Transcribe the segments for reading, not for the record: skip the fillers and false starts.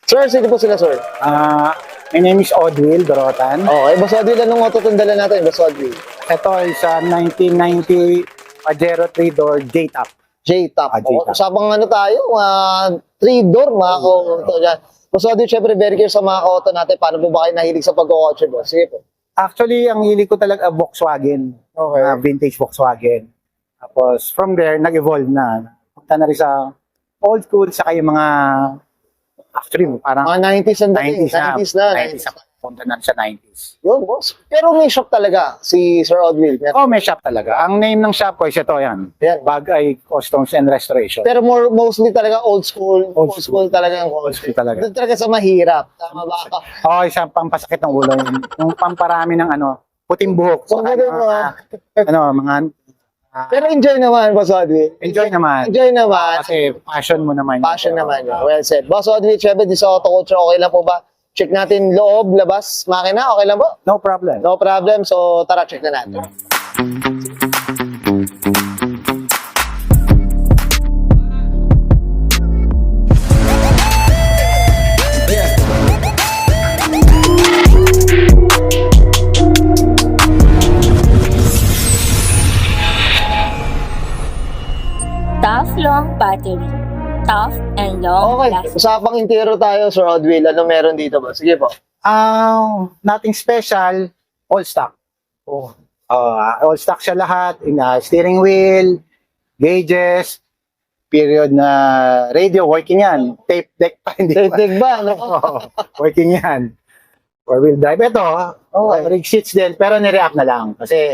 Sir, sino po sila, sir? My name is Odwil Dorotan. Okay, Boss Odwil, anong auto dala natin, Boss Odwil? Ito is a 1990 Pajero 3-door J-Top. J-Top. J-Top. Usapang ano tayo, 3-door, mga auto dyan. Boss Odwil, syempre, very curious sa mga auto natin. Paano po ba kayo nahilig sa pag-kotse, boss? Sige po. Actually, ang hilig ko talaga Volkswagen. Okay. Vintage Volkswagen. Tapos, from there, nag-evolve na. Punta na rin sa old school, saka yung mga, actually, parang Mga 90s and 90s na. 90s na. 90s na. Punta na sa 90s. Yun, boss. Pero may shop talaga, si Sir Odwil. Oh, may shop talaga. Ang name ng shop ko is ito, yan. Yan. Bagay Customs and Restoration. Pero mostly talaga old school. Old school talaga yung Old school talaga. Doon talaga sa mahirap. Tama ba? Oo, isang pampasakit ng ulo. Yung pamparami ng puting buhok. So, Mga pero enjoy naman, Boss Odwil. enjoy naman. Enjoy naman. Kasi passion mo naman. Passion naman. Well said. Boss Odwil, syempre, di sa auto culture, okay lang po ba? Check natin loob, labas, makina, okay lang po? No problem. No problem. So, tara, check na natin. Tough long battery. Tough and long Okay, lasting. usapang intero tayo, Sir Odwil. Ano meron dito ba? Sige po. Nothing special. All stock. Oh. All stock siya lahat. Steering wheel, gauges, period na radio, working yan. Tape deck pa, hindi pa. Tig ba? No? Oo, working yan. Four-wheel drive. Ito, rig seats din, pero nireact na lang. Kasi,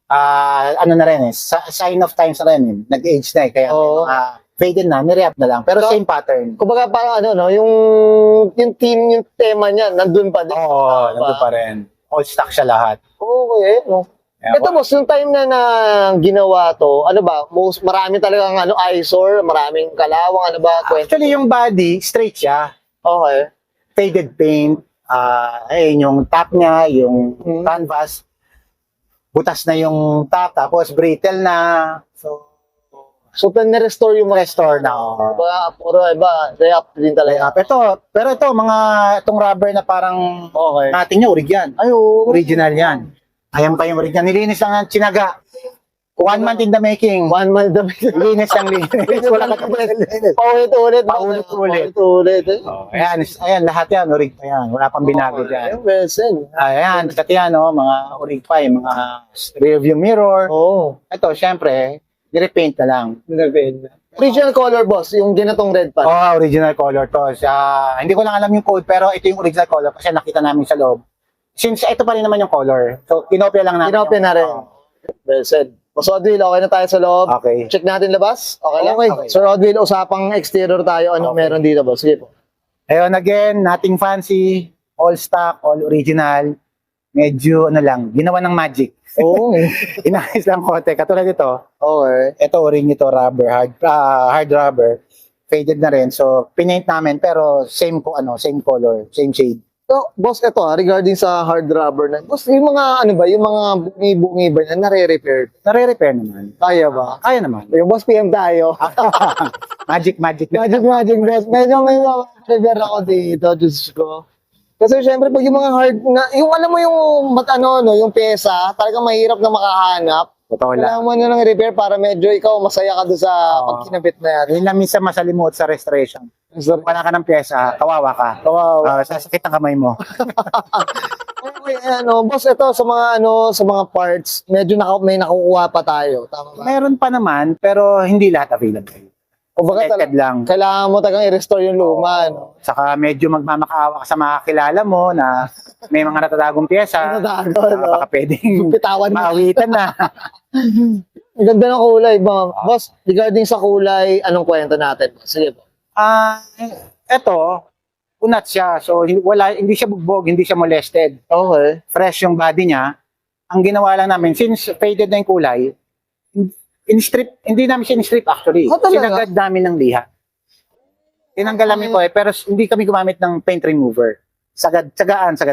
ano na rin sign of times na rin nag-age na kaya Oo. faded na, nireact na lang. Pero So, same pattern. Kumbaga parang ano, no? Yung theme, yung tema niya, nandun pa din. Oo, nandun pa rin. All stock siya lahat. Okay, no? Kaya, Ito boss, yung time na ginawa to, ano ba, marami talagang eyesore, maraming kalawang, ano ba, kwento? actually, yung body, straight siya. Okay. Faded paint. Yung top niya, yung canvas, butas na yung top, tapos brittle na. So, na-restore yung mga Restore na. Diba, puro iba, re-up din talaga. Pero ito, itong rubber na parang Okay. natin niya, orig yan. Ay, oo. Original yan. Ayan pa yung original. Nilinis lang ang tsinaga. 1 month in the making. 1 month na Linis lang linis. Wala ka linis. Paulit-ulit. Paulit-ulit. Paulit-ulit. Ayan, lahat yan, orig pa yan. Wala pang binago dyan. Ayun, Wilson. Ayan, pati yan, mga orig pa, yung mga rearview mirror. Oo. Ito, syempre, nirepaint na lang. Original color, boss, yung ginatong red pa. Original color to. Hindi ko lang alam yung code, pero ito yung original color kasi nakita namin sa loob. Since ito pa rin naman yung color, so kinopia lang namin. Kinopia na rin. Well said. Boss Odwil, okay na tayo sa loob. Okay. Check natin labas. Okay lang? Okay. Sir Odwil, usapang exterior tayo. Ano meron dito, boss? Sige po. Ayun, again, nothing fancy, all stock, all original. Medyo, ginawa ng magic. Oo. Inayos lang konti. Katulad ito, Okay. ito ring ito, rubber, hard rubber. Faded na rin. So, pinaint namin, pero same color, same shade. So, boss, ito regarding sa hard rubber na. Boss, yung mga, yung mga bungi-bungi ba na nare-repair? Nare-repair naman. Kaya ba? Kaya naman. Yung boss, PM tayo. Magic. Magic, boss. Medyo may repair ako dito, Diyos ko. Kasi syempre, pag yung mga hard na, yung alam mo yung, yung pyesa, talagang mahirap na makahanap. Totoo lang. Kailangan mo na ng repair para medyo ikaw masaya ka doon sa pag kinabit na yan. Yun lang minsan masalimuot sa restoration. Kung wala ka ng pyesa, kawawa ka. Kawawa. Sasakit ang kamay mo. Okay, boss, ito sa mga parts, medyo may nakukuha pa tayo. Tama ba? Meron pa naman, pero hindi lahat available. O baka Selected lang. kailangan mo talagang i-restore yung luma, no? Saka medyo magmamakaawa ka sa mga kilala mo na may mga natatagong pyesa. Natatago, no? Baka pwedeng Pitawan mo. maawitan na. Ang ganda ng kulay, boss. Regarding sa kulay, anong kwento natin? Sige po. Eto, unat siya. So, hindi siya bugbog, hindi siya molested. Okay. Fresh yung body niya. Ang ginawa lang namin, since faded na yung kulay, hindi namin siya in-strip actually. Talaga? Sinagad namin ng liha. Tinanggal namin ko pero hindi kami gumamit ng paint remover. Sagad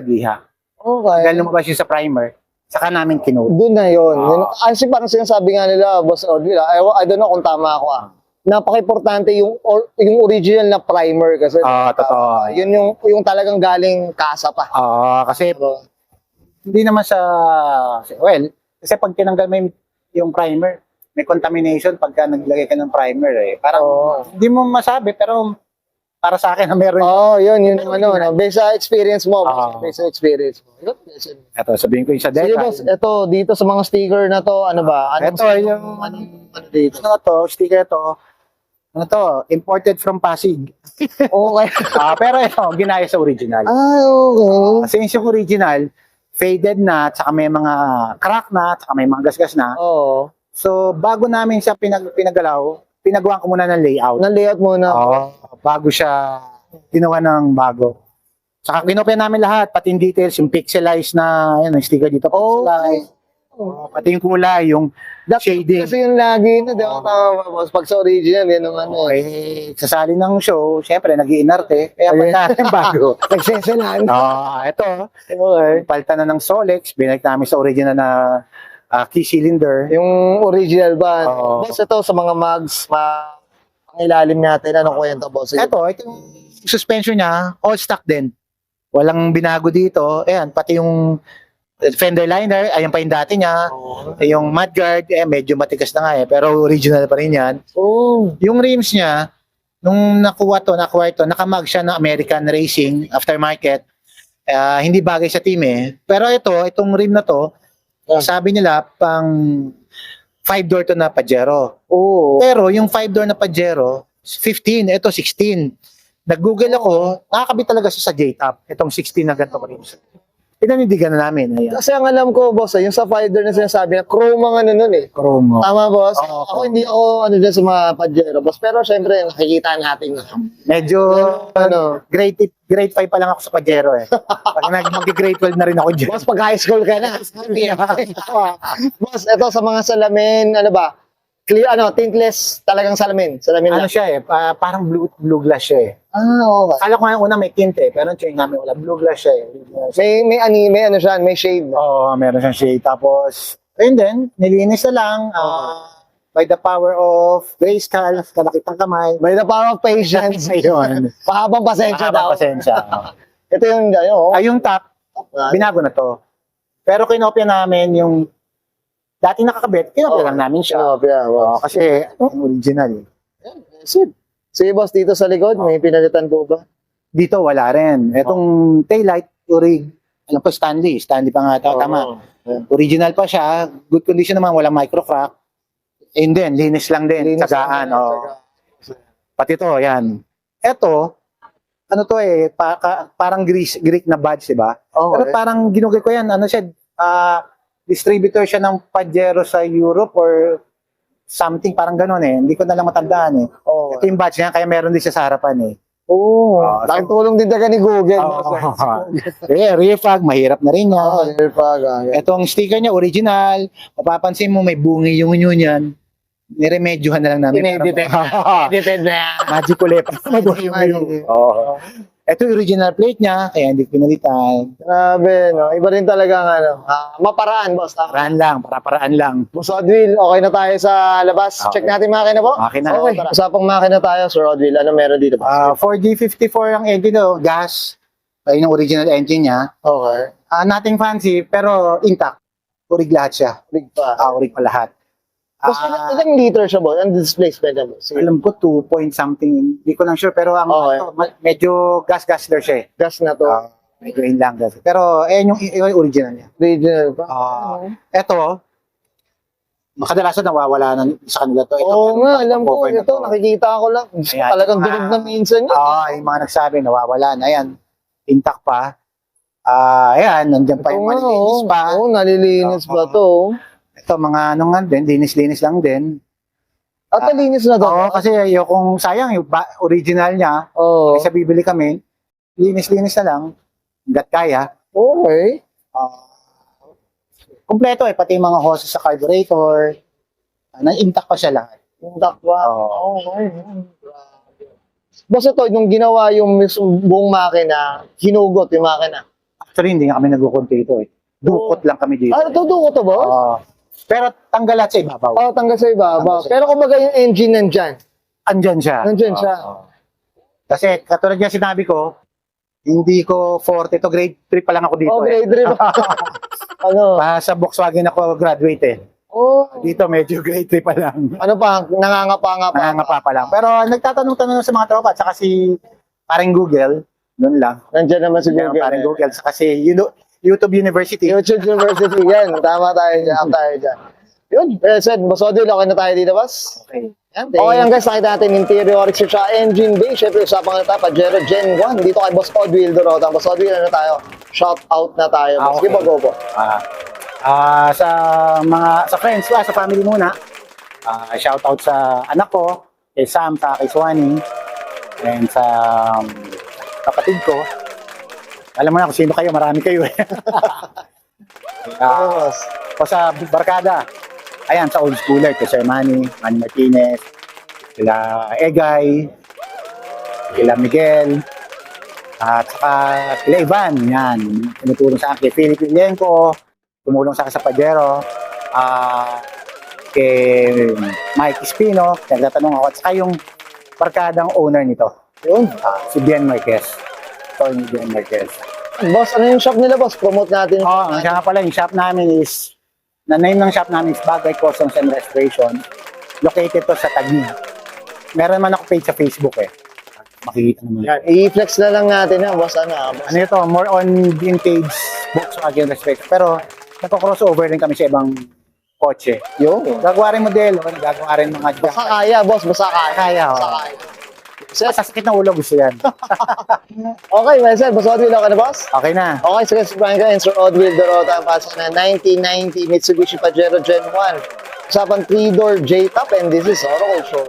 liha. Okay. Dahil lumabas yun sa primer, saka namin kinote. Doon na yun. Actually, parang sinasabi nga nila, Boss Odwil, I don't know kung tama ako. napaka-importante yung original na primer kasi Totoo. yun yung talagang galing kasa pa. Kasi hindi naman sa, well, kasi pag tinanggal mo yung primer, may contamination pagka naglagay ka ng primer eh. Parang hindi mo masabi, pero para sa akin na meron. Yun no? Based sa experience mo, based sa experience mo. Ito, sabihin ko yung sa Sige deca. boss, ito dito sa mga sticker na to, ano ba? Ito yung ano dito? ano to, sticker to. Ano to, imported from Pasig. Okay. Pero ito, ginaya sa original. Okay. Since yung original, faded na, at saka may mga crack na, at saka may mga gasgas na. Oo. So, bago namin siya pinagalaw, pinagawa ko muna ng layout. Ng-layout muna. Bago siya ginawa ng bago. Saka kinopya namin lahat, pati yung details, yung pixelized na, yun, yung sticker dito, pixelized. Pati yung kulay, yung shading. Kasi yung lagi na, di ba, tama, boss? Pag sa original, yan ang ano. Sasali ng show, syempre, nag-iinarte. Kaya pag natin bago. Nagseselan. Ito, Okay. palta na ng Solex, binalik namin sa original na key cylinder. Yung original ba? Oo. Boss, ito sa mga mugs, ang ilalim natin, anong kwento, boss? Ito yung suspension niya, all stock din. Walang binago dito. Ayan, pati yung fender liner, ayan pa yung dati niya. Yung mudguard, medyo matigas na nga pero original pa rin yan. Yung rims niya, nung nakuha ito, nakamag siya ng American Racing aftermarket. Hindi bagay sa team Pero itong rim na to, sabi nila pang 5-door to na Pajero. Pero yung 5-door na Pajero, 15, ito 16. Nag-google ako, nakakabit talaga siya sa J-Top, itong 16 na ganito rims. Pinanindigan na namin. Ayan. Kasi ang alam ko, boss, yung sa fighter na sinasabi na chrome ang ano nun Chrome. Tama, boss? Oo. Ako hindi ako ano dyan sa mga Pajero, boss. Pero syempre, nakikita natin. Medyo grade 5 pa lang ako sa Pajero Pag mag-grade 12 na rin ako dyan. Boss, pag high school ka na. Boss, ito sa mga salamin, ano ba? Clear, tintless talagang salamin. Salamin Ano lang. siya parang blue glass siya Okay. Akala ko nga una may tint pero yung namin wala. Blue glass siya May anime, ano siya, may shade. Oo, meron siyang shade. Tapos, ayun din, nilinis na lang. By the power of grayscale, kalakitang kamay. By the power of patience. Ayun. Pahabang pasensya daw. Pasensya. Ito yung, Yung top, binago na to. Pero kinopya namin yung dati nakakabit, kinopya lang namin siya. Kasi original. Sige boss, dito sa likod, may pinalitan po ba? Dito wala rin. Etong taillight, orig, alam ko Stanley pa nga tama. Original pa siya, good condition naman, walang micro crack. And then, linis lang din, tsagaan. Pati to, yan. Eto, ano to parang Greek na badge, diba? Pero parang ginugay ko yan, ano siya, distributor siya ng Pajero sa Europe or something, parang ganun hindi ko na lang matandaan Ito yung badge niya, kaya meron din siya sa harapan Laking tulong din talaga ni Google. Rear flag, mahirap na rin yan. Rear flag. Itong sticker niya, original. Mapapansin mo, may bungi yung yan. Niremedyohan na lang namin. Edited na. Magic ulit. Ito yung original plate niya, kaya hindi pinalitan. Grabe, no? Iba rin talaga maparaan, boss. Paraan lang. Boss Rodwil, okay na tayo sa labas. Okay. Check natin makina po. Makina. Okay. Usapang makina tayo, Sir Rodwil. Ano meron dito? 4G54 ang engine gas. Ayun yung original engine niya. Okay. Nothing fancy, pero intact. Urig lahat siya. Big pa. Urig pa lahat. Boss, ilang liter siya, boss? Ang displacement niya, boss? Alam ko 2 point something. Hindi ko lang sure, pero ang medyo gas-gasler siya Gas na to. Medyo in lang gas. Pero yung original niya. Original pa. Ito, kadalasan nawawala na sa kanila to. Alam ko. Ito, nakikita ko lang. Talagang durog na minsan niya. Yung mga nagsabi, nawawala na. Ayan, intact pa. Ayan, nandiyan pa yung malilinis pa. Nalilinis pa to. Ito, mga linis-linis lang din. Nalinis na to? Kasi kung sayang, yung original niya, kasi bibili kami, linis-linis na lang, hanggat kaya. Okay. Kompleto pati yung mga hoses sa carburetor, na-intact pa siya lahat. Intact pa? Okay. Basta ito, nung ginawa yung buong makina, hinugot yung makina. Actually, hindi nga kami nagkukunti ito Dukot lang kami dito. Dukot to ba? Pero tanggal lahat sa ibabaw. Tanggal sa ibabaw. Pero kumbaga yung engine nandyan. andyan siya. Nandyan siya. Oo. Kasi katulad nga sinabi ko, hindi ko 40 to grade 3 pa lang ako dito. Oh, grade 3 ba? Ano? Sa Volkswagen ako graduate eh. Oh, Dito medyo grade 3 pa lang. ano pa, nangangapa nga pa. Nangangapa pa lang. Pero nagtatanong-tanong sa mga tropa, at saka si paring Google, noon lang. Nandiyan naman si Google. Paring Google, saka si YouTube University. YouTube University, yan. Tama tayo dyan. Yun, said, Boss Odil, okay na tayo dito, boss? Okay. Yan, Okay yan guys, nakita natin interior exterior sa engine bay. Siyempre, usapan na tayo, Pajero Gen 1. Dito kay Boss Odil Dorota. Boss Odil, ano tayo? Shout out na tayo. Boss. Okay. Go po. Sa friends, sa family muna. Shout out sa anak ko, kay Sam, sa kay Swanee, and sa kapatid ko. Alam mo na kung sino kayo, marami kayo eh. Boss. O sa barkada, ayan, sa old schooler, kay Sir Manny Martinez, kila Egay, kila Miguel, at saka kila Ivan, yan, tumutulong sa akin, kay Philip Ilienko, tumulong sa akin sa Pajero, kay Mike Espino, nagtatanong ako, at saka yung barkadang owner nito, Yun. si Bien Marquez. Tony Bien Marquez. Boss, ano yung shop nila, boss? Promote natin. Ang siya nga pala, yung shop namin is, na-name ng shop namin is Bagay Customs and Restoration. Located to sa Taguig. Meron man ako page sa Facebook eh. Makikita naman. Yan, i-flex na lang natin ha, boss. Boss? Ano ito, more on vintage Volkswagen Restoration. Pero, nagko-crossover rin kami sa ibang kotse. Yun. Gagawa rin modelo, gagawa rin mga Basta kaya, boss. Basta kaya. Kaya, Basta oh. kaya. Sir, Masasakit na ulo, gusto yan. okay, well, sir, Boss Odil, okay na, boss? Okay na. Okay, sige, subscribe ka, Sir Odil Dorota, ang pasok na 1990 Mitsubishi Pajero Gen 1. Usapan 3-door J-Top, and this is Auto Show.